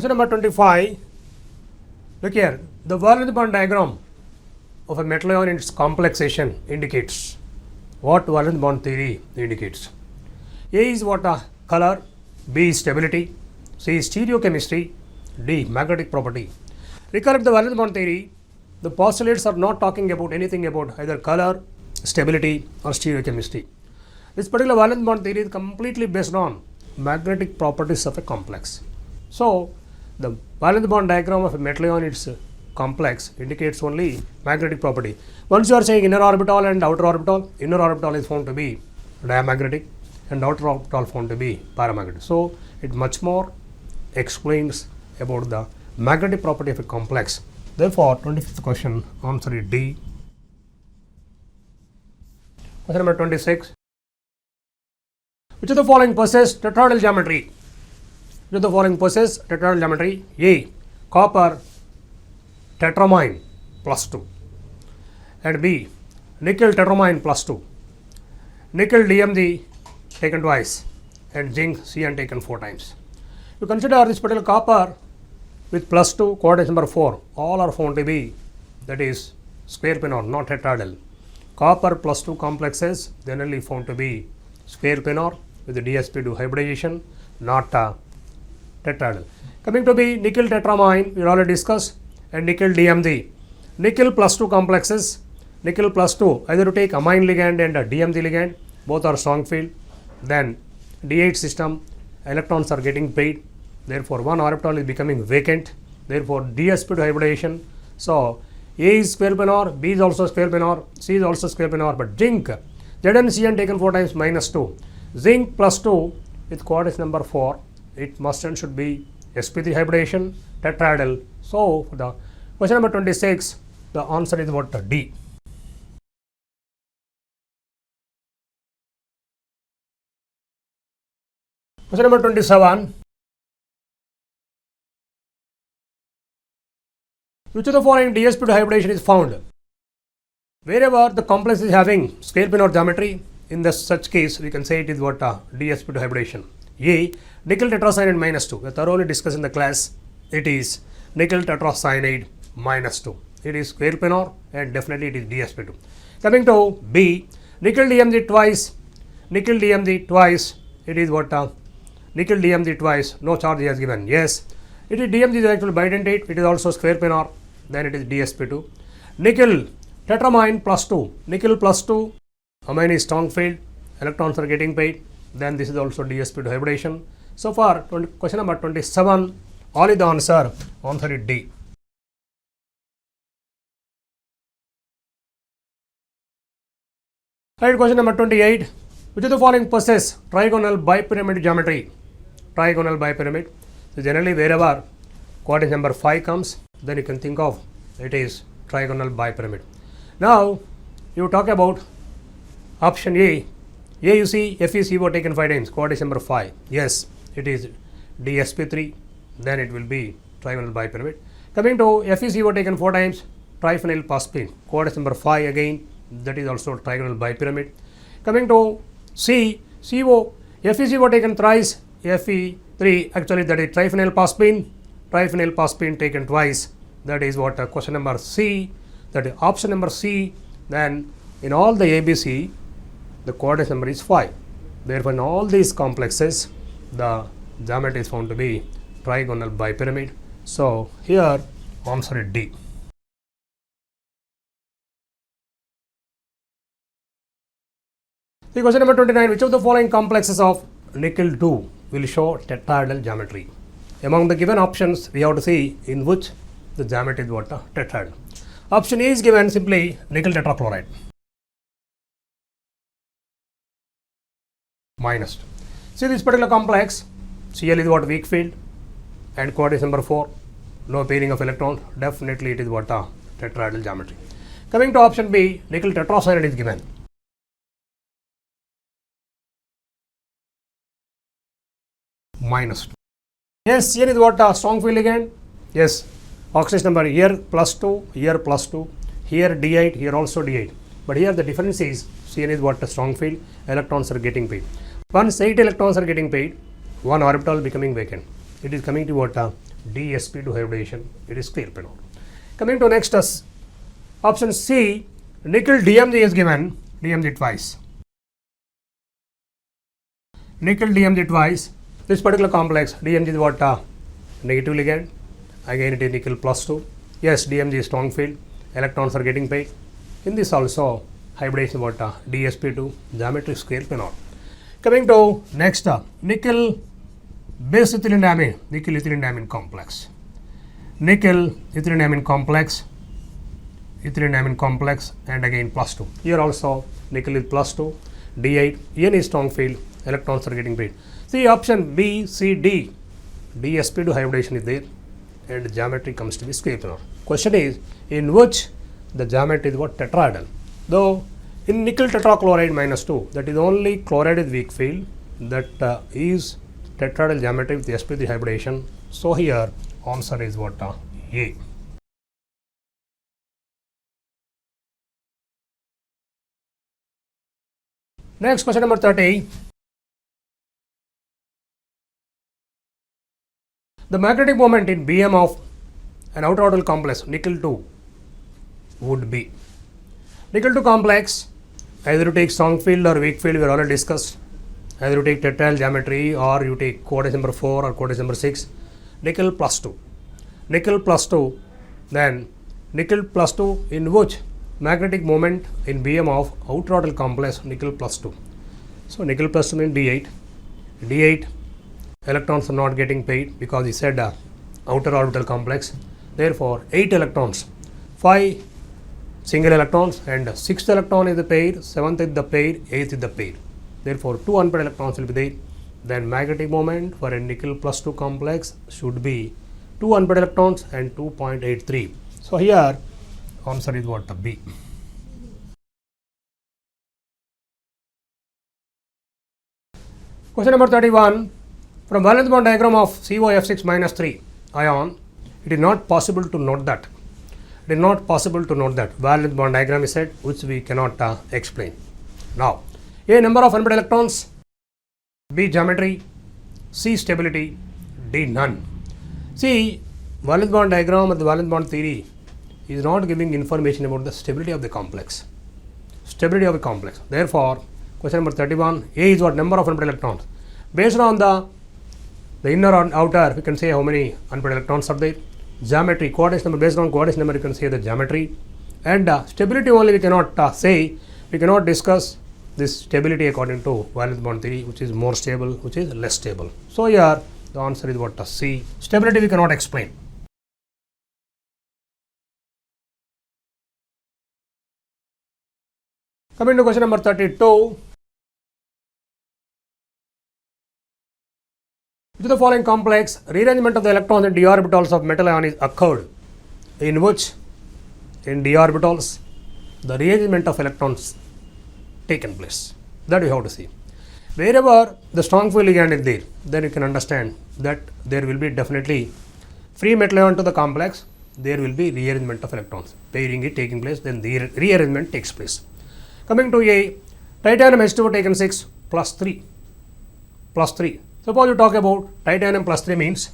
Question number 25. Look here. The valence bond diagram of a metal ion in its complexation indicates what valence bond theory indicates. A is what color, B is stability, C is stereochemistry, D magnetic property. Recollect the valence bond theory. The postulates are not talking about anything about either color, stability or stereochemistry. This particular valence bond theory is completely based on magnetic properties of a complex. So, the valence bond diagram of a metal ion its complex indicates only magnetic property. Once you are saying inner orbital and outer orbital, inner orbital is found to be diamagnetic and outer orbital found to be paramagnetic. So, it much more explains about the magnetic property of a complex. Therefore, 25th question, answer is D. Question number 26. Which of the following possess tetrahedral geometry? Which of the following possess tetrahedral geometry? A. Copper tetramine plus 2 and B. Nickel tetramine plus 2. Nickel DMZ taken twice and zinc CN taken 4 times. You consider this particular copper with plus 2 coordinate number 4, all are found to be, that is square planar, not tetrahedral. Copper plus 2 complexes generally found to be square planar with the dsp2 hybridization, not tetrahedral. Coming to B, nickel tetramine we already discussed, and nickel DMZ. Nickel plus 2 complexes, nickel plus 2 either to take amine ligand and a DMZ ligand, both are strong field, then D8 system, electrons are getting paid, therefore one orbital is becoming vacant, therefore dsp2 hybridization. So A is square planar, B is also square planar, C is also square planar, but zinc Zn Cn taken 4 times minus 2, zinc plus 2 with coordinate number 4, it must and should be sp3 hybridization, tetrahedral. So for the question number 26, the answer is what? D. Question number 27. Which of the following dsp2 hybridization is found? Wherever the complex is having square planar geometry, in this such case we can say it is what? dsp2 hybridization. A. Nickel tetracyanide minus 2. We thoroughly discussed in the class. It is nickel tetracyanide minus 2. It is square planar and definitely it is dsp2. Coming to B. Nickel DMZ twice. Nickel DMZ twice. It is what? Nickel DMZ twice. No charge is given. Yes. It is DMZ is actually bidentate. It is also square planar. Then it is dsp2. Nickel tetramine plus 2. Nickel plus 2. Amine is strong field. Electrons are getting paid. Then this is also dsp2 hybridization. So far, question number 27, all is the answer. Answer is D. Right, question number 28. Which of the following possess trigonal bipyramid geometry? Trigonal bipyramid. So generally wherever coordinate number 5 comes, then you can think of it is trigonal bipyramid. Now you talk about option A. A you see FeCO taken 5 times, coordinate number 5. Yes, it is dsp3, then it will be trigonal bipyramid. Coming to FeCO taken 4 times, triphenyl phosphine, coordinate number 5 again, that is also trigonal bipyramid. Coming to C, CO, FeCO taken thrice, Fe3, actually that is triphenyl phosphine taken twice, that is what question number C, that is option number C. Then in all the ABC, the coordinate number is 5. Therefore, in all these complexes, the geometry is found to be trigonal bipyramid. So here answer is D. The question number 29. Which of the following complexes of nickel 2 will show tetrahedral geometry? Among the given options, we have to see in which the geometry is what? Tetrahedral. Option A is given simply nickel tetrachloride. Minus. See this particular complex, Cl is what? Weak field and coordinate number 4, no pairing of electrons, definitely it is what? Tetrahedral geometry. Coming to option B, nickel tetracyanide is given. Minus 2. Yes, Cn is what? Strong field ligand. Yes, oxidation number here plus 2, here plus 2, here D8, here also D8. But here the difference is Cn is what? Strong field, electrons are getting paid. Once 8 electrons are getting paid, one orbital becoming vacant. It is coming to what? dsp2 hybridization, it is clear penol. Coming to next option C, nickel DMG is given, DMG twice. Nickel DMG twice, this particular complex DMG is what? Negative ligand, again it is nickel plus 2. Yes, DMG is strong field, electrons are getting paid. In this also hybridization what? dsp2 geometry square penol. Coming to next nickel base ethylenediamine, nickel ethylenediamine complex. Nickel ethylenediamine complex, ethylenediamine complex, and again plus 2. Here also nickel is plus 2, D8, N is strong field, electrons are getting paid. See option B, C, D, dsp2 hybridization is there and geometry comes to be square penol. Question is in which the geometry is what? Tetrahedral. Though in nickel tetrachloride minus 2, that is only chloride is weak field, that is tetrahedral geometry with sp3 hybridization. So here answer is what? A. Next question number 30. The magnetic moment in BM of an outer orbital complex nickel 2 would be nickel 2 complex, either you take strong field or weak field, we already discussed. Either you take tetrahedral geometry or you take coordinate number 4 or coordinate number 6. Nickel plus 2. Nickel plus 2, then nickel plus 2 in which magnetic moment in BM of outer orbital complex nickel plus 2. So nickel plus 2 means D8. D8 electrons are not getting paid because he said outer orbital complex. Therefore 8 electrons, 5 single electrons and 6th electron is the pair, 7th is the pair, 8th is the pair. Therefore 2 unpaired electrons will be there. Then magnetic moment for a nickel plus 2 complex should be 2 unpaired electrons and 2.83. So here answer is what? B. Question number 31. From valence bond diagram of COF6 minus 3 ion, it is not possible to note that. It is not possible to note that. Valence bond diagram is said, which we cannot explain. Now, A, number of unpaired electrons, B, geometry, C, stability, D, none. See, valence bond diagram or the valence bond theory is not giving information about the stability of the complex. Stability of the complex. Therefore, question number 31, A is what? Number of unpaired electrons. Based on the inner or outer, we can say how many unpaired electrons are there. Geometry, coordinate number, based on coordinate number, you can say the geometry. And stability only we cannot say, we cannot discuss this stability according to valence bond theory, which is more stable, which is less stable. So here the answer is what? C. Stability we cannot explain. Coming to question number 32. Which of the following complex rearrangement of the electrons in d orbitals of metal ion is occurred, in which in d orbitals the rearrangement of electrons taken place? That we have to see. Wherever the strong field ligand is there, then you can understand that there will be definitely free metal ion to the complex, there will be rearrangement of electrons, pairing is taking place, then the rearrangement takes place. Coming to A, titanium H2O taken 6 plus 3 plus 3. Suppose you talk about titanium plus 3 means,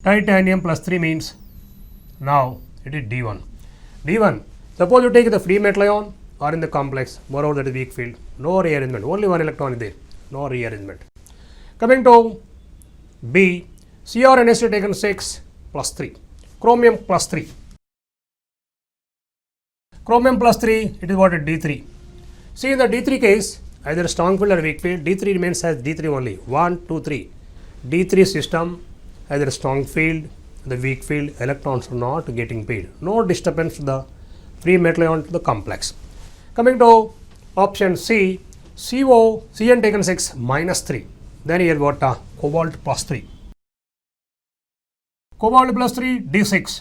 titanium plus 3 means, now it is D1. D1, suppose you take the free metal ion or in the complex, moreover that is weak field, no rearrangement, only one electron is there, no rearrangement. Coming to B, Cr and H2 taken 6 plus 3, chromium plus 3. Chromium plus 3, it is what? D3. See in the D3 case, either strong field or weak field, D3 remains as D3 only. 1, 2, 3. D3 system, either strong field, the weak field, electrons are not getting paid. No disturbance to the free metal ion to the complex. Coming to option C, Cn taken 6 minus 3. Then here what? Cobalt plus 3. Cobalt plus 3, D6.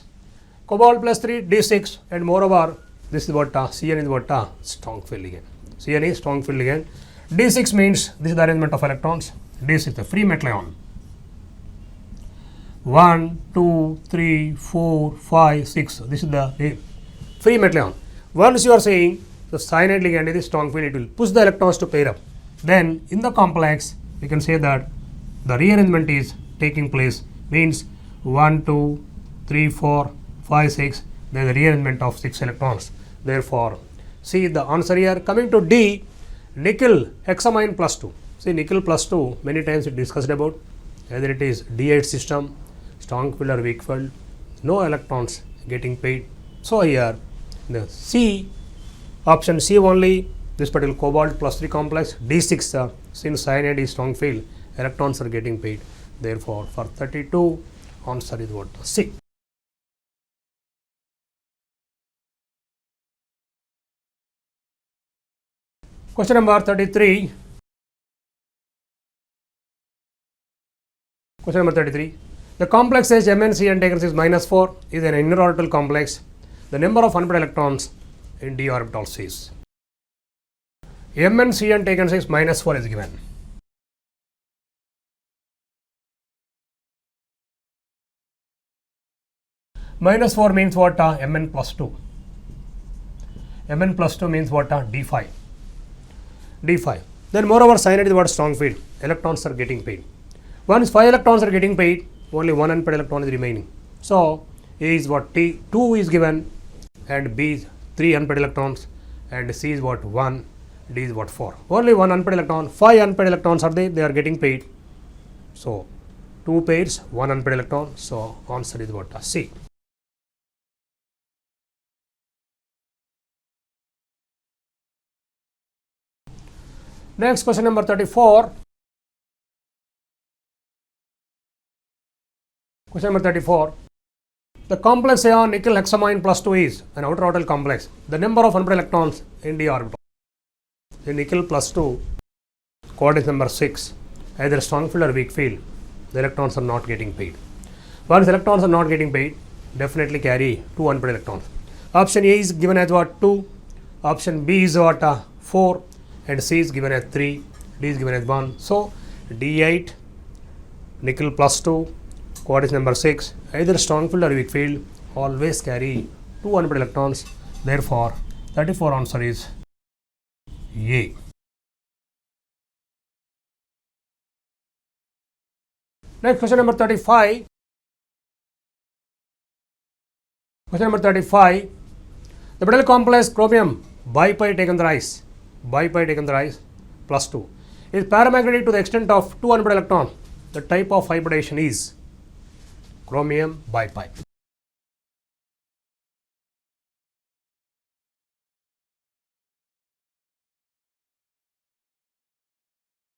Cobalt plus 3, D6. And moreover, this is what? Cn is what? Strong field ligand. Cn is strong field ligand. D6 means this is the arrangement of electrons. D6 the free metal ion. 1, 2, 3, 4, 5, 6. This is the free metal ion. Once you are saying the cyanide ligand is strong field, it will push the electrons to pair up. Then in the complex, we can say that the rearrangement is taking place means 1, 2, 3, 4, 5, 6. There is a rearrangement of 6 electrons. Therefore, see the answer here. Coming to D, nickel hexamine plus 2. See, nickel plus 2, many times we discussed about whether it is D8 system, strong field or weak field, no electrons getting paid. So here, the C, option C only, this particular cobalt plus 3 complex, D6, since cyanide is strong field, electrons are getting paid. Therefore, for 32, answer is what? C. Question number 33. Question number 33. The complex H MnCn taken 6 minus 4 is an inner orbital complex. The number of unpaired electrons in d orbital is. MnCn taken 6 minus 4 is given. Minus 4 means what? Mn plus 2. Mn plus 2 means what? D5. D5. Then moreover, cyanide is what? Strong field. Electrons are getting paid. Once 5 electrons are getting paid, only 1 unpaired electron is remaining. So, A is what? T2 is given, and B is 3 unpaired electrons, and C is what? 1, D is what? 4. Only 1 unpaired electron, 5 unpaired electrons are they are getting paid. So, 2 pairs, 1 unpaired electron. So, answer is what? C. Next, question number 34. Question number 34. The complex ion nickel hexamine plus 2 is an outer orbital complex. The number of unpaired electrons in d orbital. The nickel plus 2, coordinate number 6, either strong field or weak field, the electrons are not getting paid. Once electrons are not getting paid, definitely carry 2 unpaired electrons. Option A is given as what? 2. Option B is what? 4. And C is given as 3. D is given as 1. So, D8, nickel plus 2, coordinate number 6, either strong field or weak field, always carry 2 unpaired electrons. Therefore, 34 answer is A. Next, question number 35. Question number 35. The metal complex chromium bipi taken thrice plus 2 is paramagnetic to the extent of 2 unpaired electrons. The type of hybridization is chromium bipi.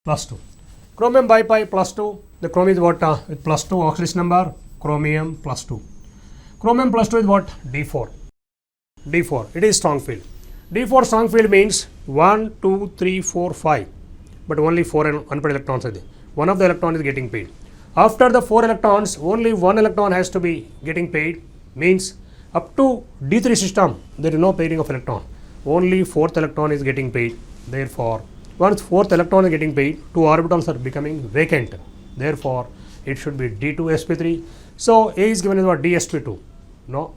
Plus 2. Chromium bipi plus 2. The chromium is what? With plus 2 oxidation number, chromium plus 2. Chromium plus 2 is what? D4. D4. It is strong field. D4 strong field means 1, 2, 3, 4, 5. But only 4 unpaired electrons are there. One of the electron is getting paid. After the 4 electrons, only 1 electron has to be getting paid. Means up to D3 system, there is no pairing of electron. Only 4th electron is getting paid. Therefore, once 4th electron is getting paid, 2 orbitals are becoming vacant. Therefore, it should be D2sp3. So, A is given as what? DsP2. No.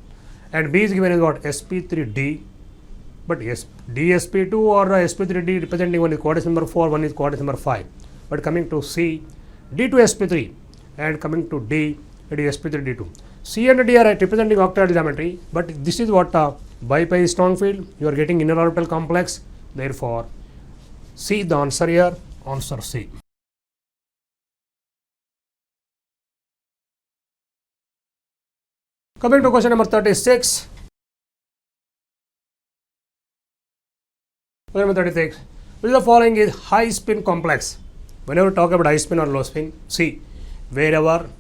And B is given as what? sp3d. But yes, DsP2 or sp3d representing one is coordinate number 4, one is coordinate number 5. But coming to C, D2sp3, and coming to D, it is sp3d2. C and D are representing octahedral geometry, but this is what bipi is strong field. You are getting inner orbital complex. Therefore, C the answer here, answer C. Coming to question number 36. Question number 36. Which of the following is high spin complex? Whenever we talk about high spin or low spin, see, wherever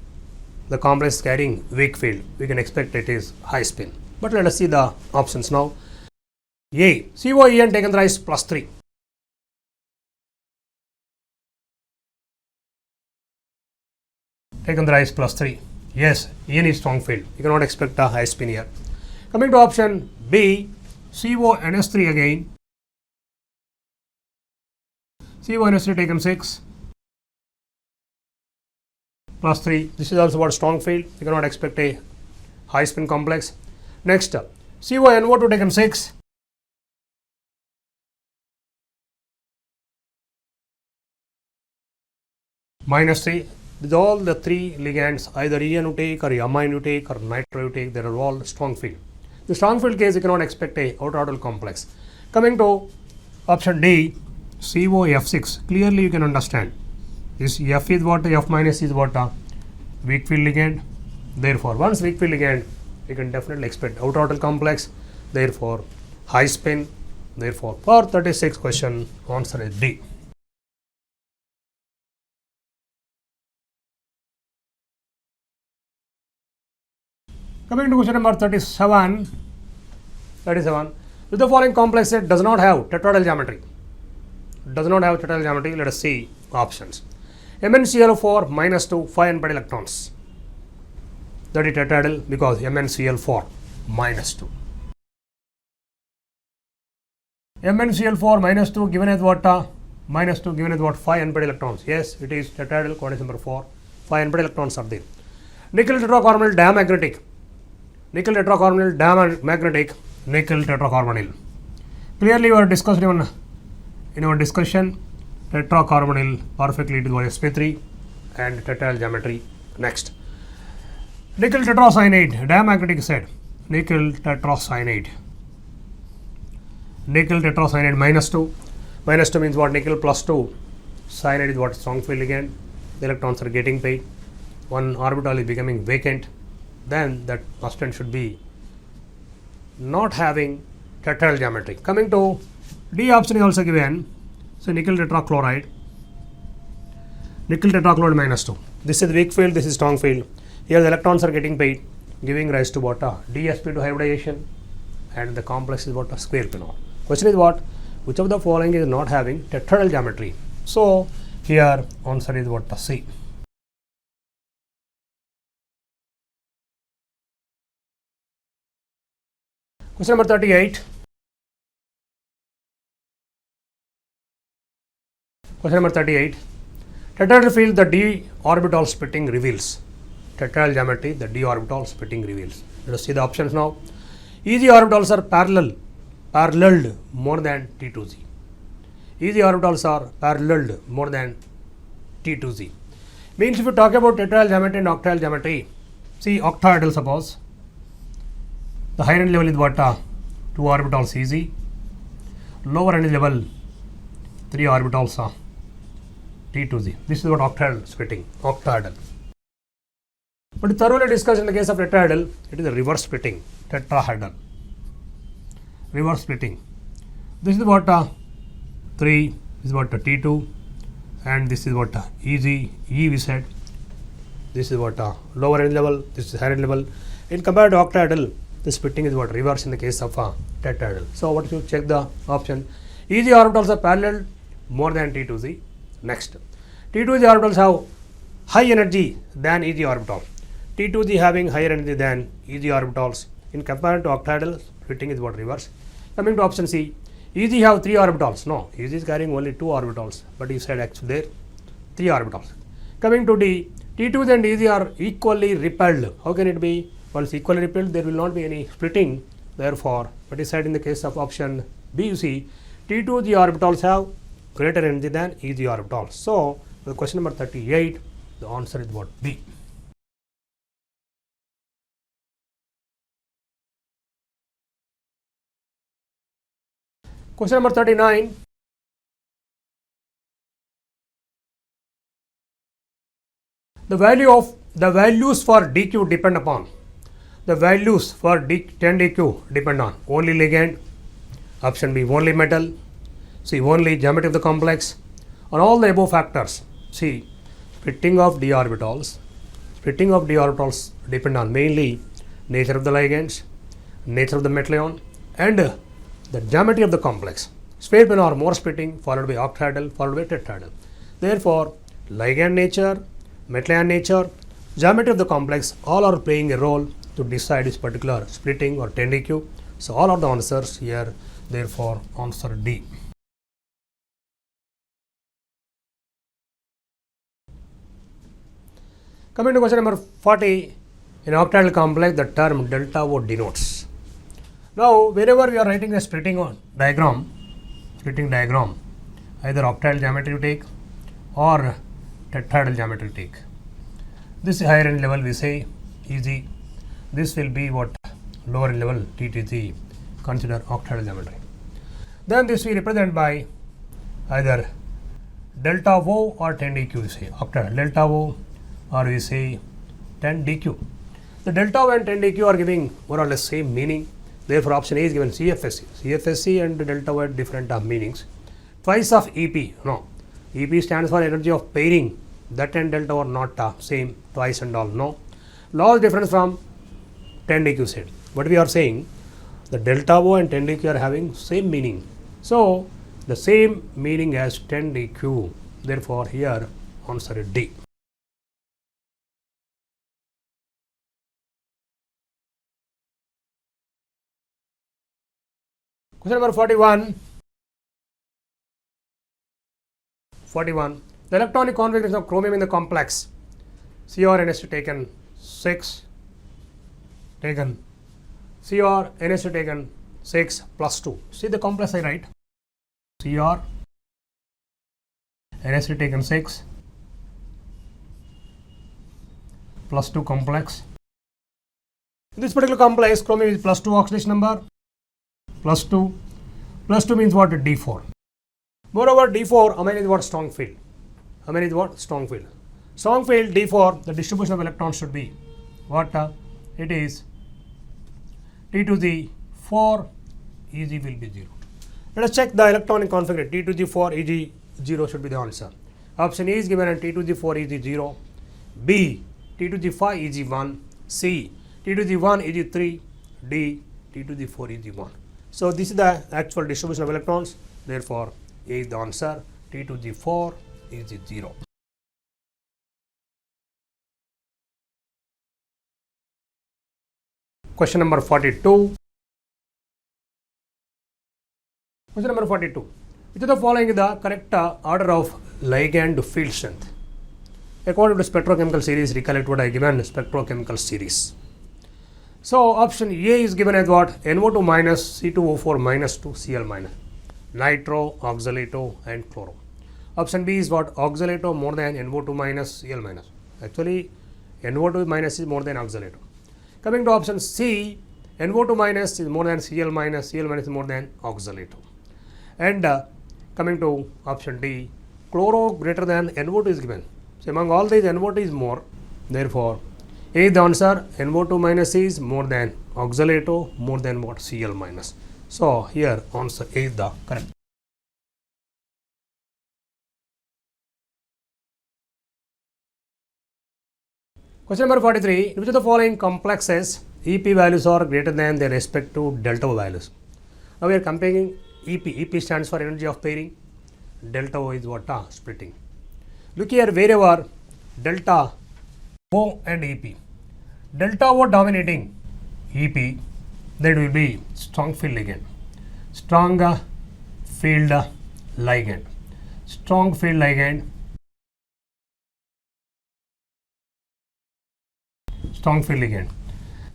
the complex is carrying weak field, we can expect it is high spin. But let us see the options now. A, COEN taken thrice plus 3. Taken thrice plus 3. Yes, En is strong field. You cannot expect a high spin here. Coming to option B, CONS3 again. CONS3 taken 6 plus 3. This is also what? Strong field. You cannot expect a high spin complex. Next, CONO2 taken 6 minus 3. These all the three ligands, either EN you take or amine you take or nitro you take, they are all strong field. The strong field case, you cannot expect a outer orbital complex. Coming to option D, COF6, clearly you can understand. This F is what? F minus is what? Weak field ligand. Therefore, once weak field ligand, you can definitely expect outer orbital complex. Therefore, high spin. Therefore, for 36 question, answer is D. Coming to question number 37. With the following complex set does not have tetrahedral geometry. Let us see options. MnCl4 minus 2 5 unpaired electrons. That is tetrahedral because MnCl4 minus 2. MnCl4 minus 2 given as what? Minus 2 given as what? 5 unpaired electrons. Yes, it is tetrahedral, coordinate number 4. 5 unpaired electrons are there. Nickel tetracarbonyl diamagnetic. Nickel tetracarbonyl. Clearly, we are discussed in our discussion tetracarbonyl perfectly it was sp3 and tetrahedral geometry. Next, nickel tetracyanide diamagnetic set. Nickel tetracyanide minus 2. Minus 2 means what? Nickel plus 2. Cyanide is what? Strong field ligand. The electrons are getting paid. One orbital is becoming vacant. Then that constant should be not having tetrahedral geometry. Coming to D option is also given. So nickel tetrachloride minus 2. This is weak field, this is strong field. Here the electrons are getting paid, giving rise to what? DsP2 hybridization, and the complex is what? Square pinor. Question is what? Which of the following is not having tetrahedral geometry? So here answer is what? C. Question number 38. Tetrahedral field, the d orbital splitting reveals. Tetrahedral geometry, the d orbital splitting reveals. Let us see the options now. EG orbitals are paralleled more than T2Z. EG orbitals are paralleled more than T2Z. Means if you talk about tetrahedral geometry and octahedral geometry, see octahedral suppose. The higher end level is what? 2 orbitals EG. Lower end level 3 orbitals T2Z. This is what octahedral splitting. Octahedral. But thoroughly discussed in the case of tetrahedral, it is a reverse splitting. Tetrahedral. Reverse splitting. This is what 3, this is what T2, and this is what EG, E we said. This is what lower end level, this is higher end level. In compared to octahedral, the splitting is what? Reverse in the case of tetrahedral. So what you check the option? EG orbitals are parallel more than T2Z. Next, T2Z orbitals have high energy than EG orbital. T2Z having higher energy than EG orbitals. In comparison to octahedral, splitting is what? Reverse. Coming to option C, EG have 3 orbitals. No, EG is carrying only 2 orbitals, but you said actually there 3 orbitals. Coming to D, T2Z and EG are equally repelled. How can it be? Once equally repelled, there will not be any splitting. Therefore, what is said in the case of option B, you see T2Z orbitals have greater energy than EG orbitals. So, the question number 38, the answer is what? B. Question number 39. The values for DQ depend upon. The values for 10 DQ depend on only ligand, option B only metal, C only geometry of the complex, on all the above factors. See, splitting of d orbitals depend on mainly nature of the ligands, nature of the metal ion, and the geometry of the complex. Sphere pinor more splitting, followed by octahedral, followed by tetrahedral. Therefore, ligand nature, metal ion nature, geometry of the complex, all are playing a role to decide this particular splitting or 10 DQ. So all are the answers here. Therefore, answer D. Coming to question number 40, in octahedral complex, the term delta O denotes. Now, wherever we are writing a splitting diagram, either octahedral geometry you take or tetrahedral geometry you take. This higher end level we say Eg. This will be what lower end level T2G. Consider octahedral geometry. Then this we represent by either delta O or 10 dq. We say octahedral delta O, or we say 10 dq. The delta O and 10 dq are giving more or less same meaning. Therefore, option A is given CFSC. CFSC and delta O have different meanings. Twice of EP. No. EP stands for energy of pairing. That and delta O are not same. Twice and all. No. Large difference from 10 dq set. What we are saying, the delta O and 10 dq are having same meaning. So, the same meaning as 10 dq. Therefore, here answer is D. Question number 41. 41. The electronic configuration of chromium in the complex CrNs taken 6. Taken CrNs taken 6 plus 2. See the complex I write. CrNs taken 6 plus 2 complex. In this particular complex, chromium is plus 2 oxidation number. Plus 2. Plus 2 means what? D4. Moreover, D4, amine is what? Strong field. Amine is what? Strong field. Strong field D4, the distribution of electrons should be what? It is T to the 4, Eg will be 0. Let us check the electronic configuration. T to the 4, Eg 0 should be the answer. Option A is given and T to the 4, Eg 0. B, T to the 5, Eg 1. C, T to the 1, Eg 3. D, T to the 4, Eg 1. So, this is the actual distribution of electrons. Therefore, A is the answer. T to the 4 is 0. Question number 42. Question number 42. Which of the following is the correct order of ligand field strength? According to spectrochemical series, recollect what I given spectrochemical series. So, option A is given as what? NO2 minus, C2O4 minus 2, Cl minus. Nitro, oxalato and chloro. Option B is what? Oxalato more than NO2 minus, Cl minus. Actually, NO2 minus is more than oxalato. Coming to option C, NO2 minus is more than Cl minus is more than oxalato. And coming to option D, chloro greater than NO2 is given. So, among all these, NO2 is more. Therefore, A is the answer. NO2 minus is more than oxalato, more than what? Cl minus. So, here answer A is the correct. Question number 43. Which of the following complexes EP values are greater than their respective delta O values? Now, we are comparing EP. EP stands for energy of pairing. Delta O is what? Splitting. Look here, wherever delta O and EP. Delta O dominating EP, that will be strong field ligand. Strong field ligand. Strong field ligand. Strong field ligand.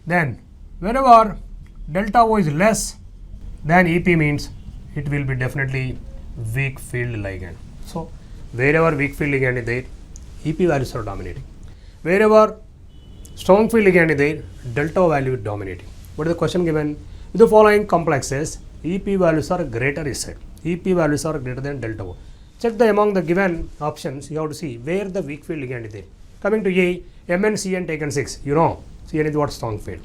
Then, wherever delta O is less than EP means it will be definitely weak field ligand. So, wherever weak field ligand is there, EP values are dominating. Wherever strong field ligand is there, delta O value is dominating. What is the question given? With the following complexes, EP values are greater is said. EP values are greater than delta O. Check the among the given options, you have to see where the weak field ligand is there. Coming to A, Mn Cn taken 6. You know, Cn is what? Strong field.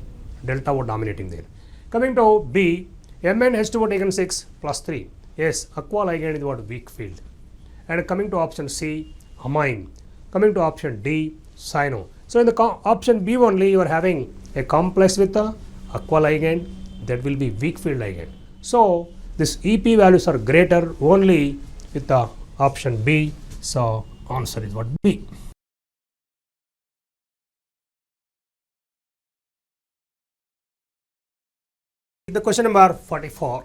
Delta O dominating there. Coming to B, Mn H2O taken 6 plus 3. Yes, aqua ligand is what? Weak field. And coming to option C, amine. Coming to option D, cyano. So, in the option B only, you are having a complex with the aqua ligand, that will be weak field ligand. So, this EP values are greater only with the option B. So, answer is what? B. The question number 44.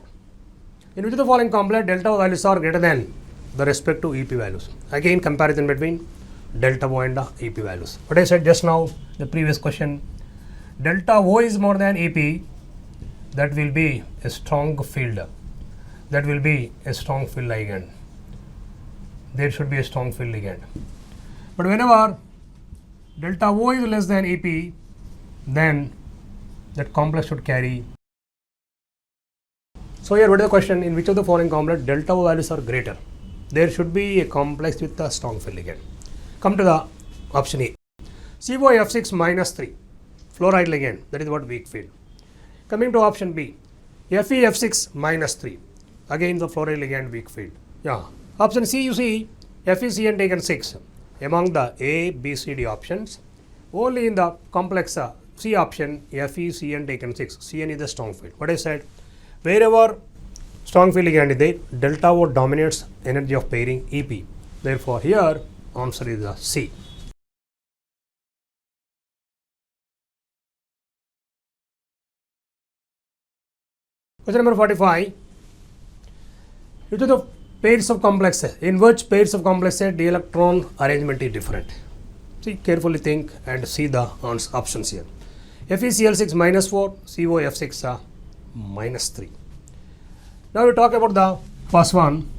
In which of the following complex delta O values are greater than the respective EP values? Again, comparison between delta O and the EP values. What I said just now, the previous question, delta O is more than EP, that will be a strong field. That will be a strong field ligand. There should be a strong field ligand. But whenever delta O is less than EP, then that complex should carry. So here what is the question? In which of the following complex delta O values are greater? There should be a complex with a strong field ligand. Come to the option A. COF6 minus 3, fluoride ligand, that is what weak field. Coming to option B, FeF6 minus 3, again the fluoride ligand weak field. Yeah. Option C, you see FeCN taken 6. Among the A, B, C, D options, only in the complex C option, FeCN taken 6. CN is the strong field. What I said, wherever strong field ligand is there, delta O dominates energy of pairing EP. Therefore, here answer is the C. Question number 45. Which of the pairs of complexes, in which pairs of complexes the electron arrangement is different? See, carefully think and see the options here. FeCl6 minus 4, COF6 minus 3. Now we talk about the first one.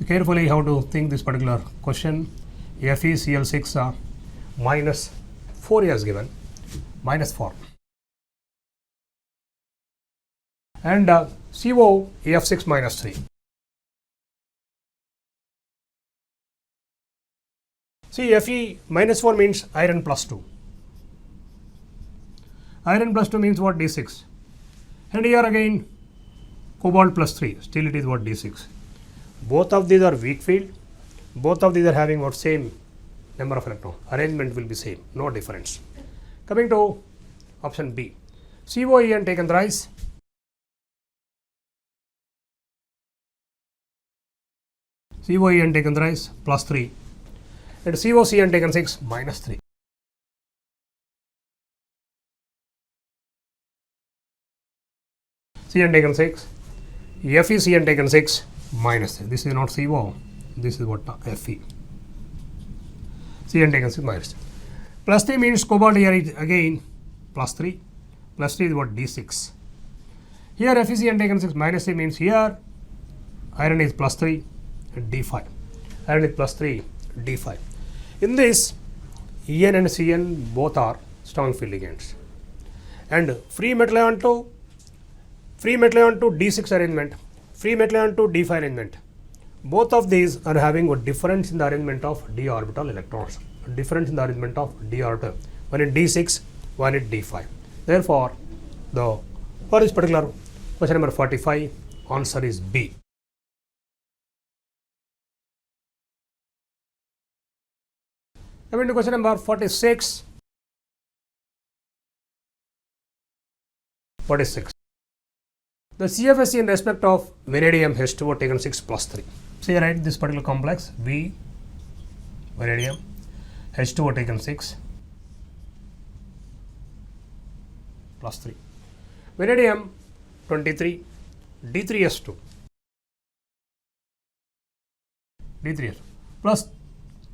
Carefully how to think this particular question. FeCl6 minus 4 is given, minus 4. And COF6 minus 3. See, Fe minus 4 means iron plus 2. Iron plus 2 means what? D6. And here again cobalt plus 3. Still it is what? D6. Both of these are weak field. Both of these are having what? Same number of electrons. Arrangement will be same. No difference. Coming to option B. COEN taken thrice. COEN taken thrice plus 3. And COCN taken 6 minus 3. CN taken 6, FeCN taken 6 minus 3. This is not CO, this is what? Fe. CN taken 6 minus 3. Plus 3 means cobalt here is again plus 3. Plus 3 is what? D6. Here FeCN taken 6 minus 3 means here iron is plus 3 and D5. Iron is plus 3, D5. In this, En and Cn both are strong field ligands. And free metal ion to D6 arrangement, free metal ion to D5 arrangement. Both of these are having a difference in the arrangement of d orbital electrons. Difference in the arrangement of d orbital. One is D6, one is D5. Therefore, for this particular question number 45, answer is B. Coming to question number 46. 46. The CFSE in respect of vanadium H2O taken 6 plus 3. So you write this particular complex V vanadium H2O taken 6 plus 3. Vanadium 23 D3S2 plus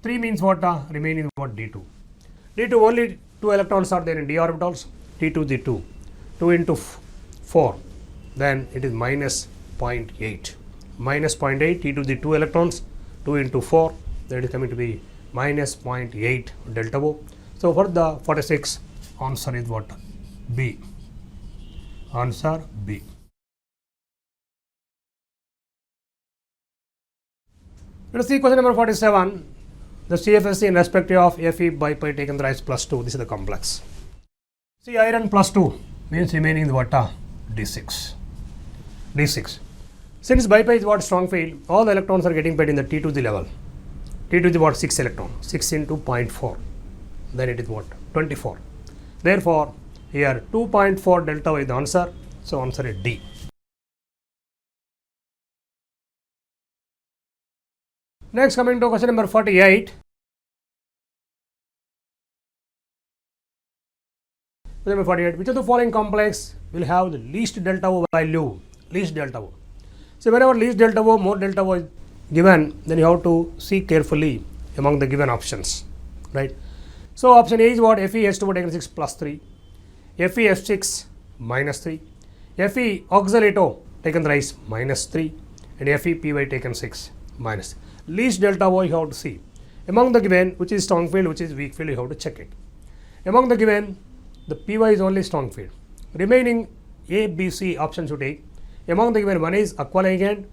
3 means what? Remaining what? D2. D2 only 2 electrons are there in d orbitals. D2 the 2. 2 into 4. Then it is minus 0.8. Minus 0.8 D2 the 2 electrons. 2 into 4. That is coming to be minus 0.8 delta O. So for the 46, answer is what? B. Answer B. Let us see question number 47. The CFSE in respect of Fe by pi taken thrice plus 2. This is the complex. See, iron plus 2 means remaining what? D6. D6. Since by pi is what? Strong field, all the electrons are getting paired in the T to the level. T to the what? 6 electron. 6 into 0.4. Then it is what? 24. Therefore, here 2.4 delta is the answer. So, answer is D. Next, coming to question number 48. Question number 48. Which of the following complex will have the least delta O value? Least delta O. So, whenever least delta O, more delta O is given, then you have to see carefully among the given options, right? So, option A is what? FeH2O taken 6 plus 3, FeF6 minus 3, Fe oxalato taken thrice minus 3, and FePy taken 6 minus 3. Least delta O you have to see. Among the given, which is strong field, which is weak field, you have to check it. Among the given, the PY is only strong field. Remaining A, B, C options you take. Among the given, one is aqua ligand,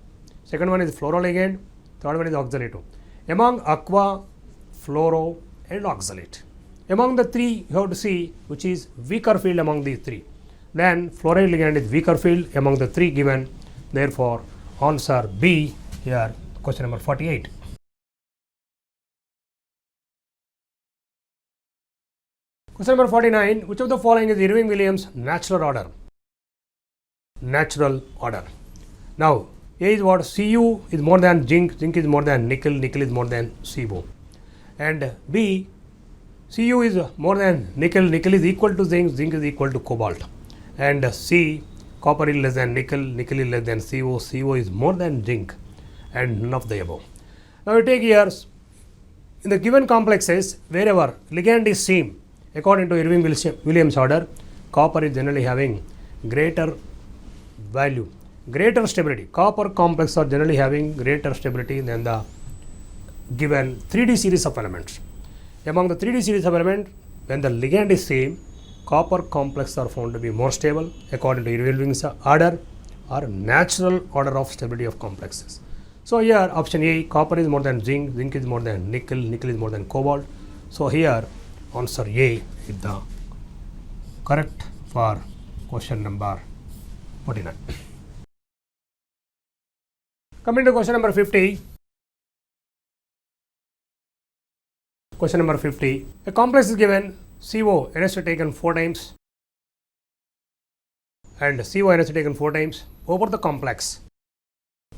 second one is fluoro ligand, third one is oxalate. Among aqua, fluoro and oxalate. Among the three, you have to see which is weaker field among these three. Then fluoride ligand is weaker field among the three given. Therefore, answer B here, question number 48. Question number 49. Which of the following is Irving Williams' natural order? Natural order. Now, A is what? Cu is more than zinc, zinc is more than nickel, nickel is more than CO. And B, Cu is more than nickel, nickel is equal to zinc, zinc is equal to cobalt. And C, copper is less than nickel, nickel is less than CO, CO is more than zinc, and none of the above. Now we take here, in the given complexes, wherever ligand is same, according to Irving Williams order, copper is generally having greater value, greater stability. Copper complexes are generally having greater stability than the given 3D series of elements. Among the 3D series of elements, when the ligand is same, copper complexes are found to be more stable according to Irving Williams order or natural order of stability of complexes. So here option A, copper is more than zinc, zinc is more than nickel, nickel is more than cobalt. So here answer A is the correct for question number 49. Coming to question number 50. Question number 50. A complex is given CO N is taken 4 times and CO N is taken 4 times over the complex.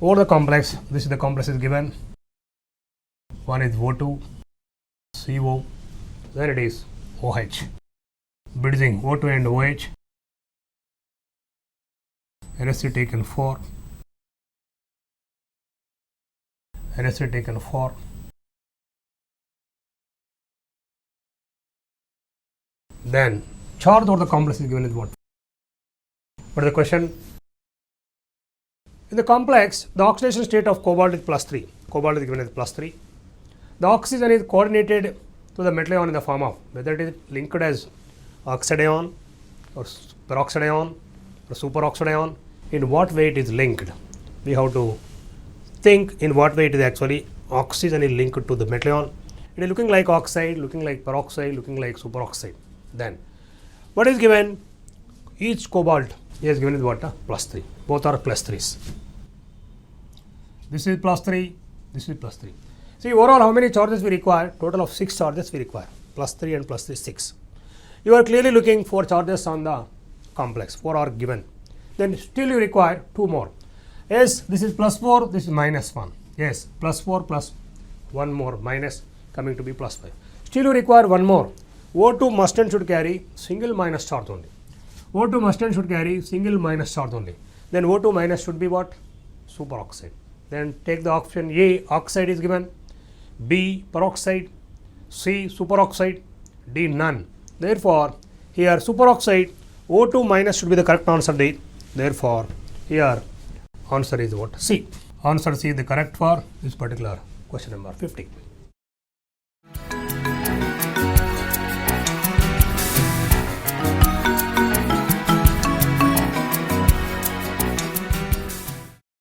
Over the complex, this is the complex is given. One is O2, CO, then it is OH. Bridging O2 and OH. NS taken 4. NS taken 4. Then charge over the complex is given is what? What is the question? In the complex, the oxidation state of cobalt is +3. Cobalt is given as +3. The oxygen is coordinated to the metal ion in the form of whether it is linked as oxide ion or peroxide ion or superoxide ion. In what way it is linked? We have to think in what way it is actually oxygen is linked to the metal ion. It is looking like oxide, looking like peroxide, looking like superoxide. Then what is given? Each cobalt is given is what? +3. Both are +3s. This is +3, this is +3. See, overall how many charges we require? Total of 6 charges we require. +3 and +3, 6. You are clearly looking for charges on the complex. 4 are given. Then still you require 2 more. Yes, this is +4, this is -1. Yes, +4 plus 1 more minus coming to be +5. Still you require 1 more. O2 must and should carry single minus charge only. O2 must and should carry single minus charge only. Then O2 minus should be what? Superoxide. Then take the option A, oxide is given, B, peroxide, C, superoxide, D, none. Therefore, here superoxide, O2 minus should be the correct answer D. Therefore, here answer is what? C. Answer C is the correct for this particular question number 50.